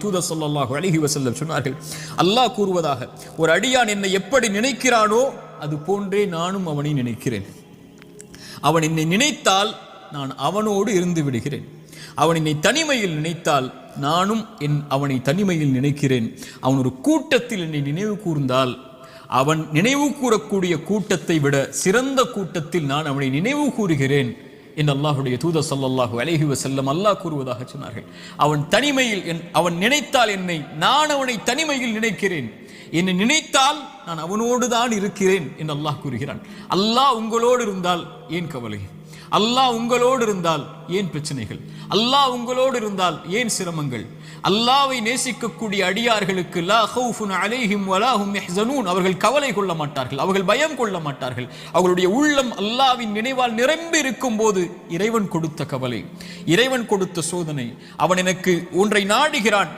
தூதர் ஸல்லல்லாஹு அலைஹி வஸல்லம் சொன்னார்கள், அல்லாஹ் கூறுவதாக, ஒரு அடியான் என்னை எப்படி நினைக்கிறானோ அது போன்றே நானும் அவனை நினைக்கிறேன். அவன் என்னை நினைத்தால் நான் அவனோடு இருந்து விடுகிறேன். அவன் என்னை தனிமையில் நினைத்தால் நானும் அவனை தனிமையில் நினைக்கிறேன். அவன் ஒரு கூட்டத்தில் என்னை நினைவு கூர்ந்தால் அவன் நினைவு கூறக்கூடிய கூட்டத்தை விட சிறந்த கூட்டத்தில் நான் அவனை நினைவு கூறுகிறேன் என்று அல்லாஹுடைய தூதர் ஸல்லல்லாஹு அலைஹி வஸல்லம் அல்லாஹ் கூறுவதாக சொன்னார்கள். அவன் தனிமையில் அவன் நினைத்தால் என்னை, நான் அவனை தனிமையில் நினைக்கிறேன். என்னை நினைத்தால் நான் அவனோடு தான் இருக்கிறேன் என்று அல்லாஹ் கூறுகிறான். அல்லாஹ் உங்களோடு இருந்தால் ஏன் கவலை? அல்லாஹ் உங்களோடு இருந்தால் ஏன் பிரச்சனைகள்? அல்லாஹ் உங்களோடு இருந்தால் ஏன் சிரமங்கள்? அல்லாஹ்வை நேசிக்கக்கூடிய அடியார்களுக்கு லா ஹவுஃபுன் அலைஹிம் வலா ஹும் யஹ்ஸனூன், அவர்கள் கவலை கொள்ள மாட்டார்கள், அவர்கள் பயம் கொள்ள மாட்டார்கள். அவர்களுடைய உள்ளம் அல்லாஹ்வின் நினைவால் நிரம்பி இருக்கும் போது இறைவன் கொடுத்த கவலை, இறைவன் கொடுத்த சோதனை, அவன் எனக்கு ஒன்றை நாடுகிறான்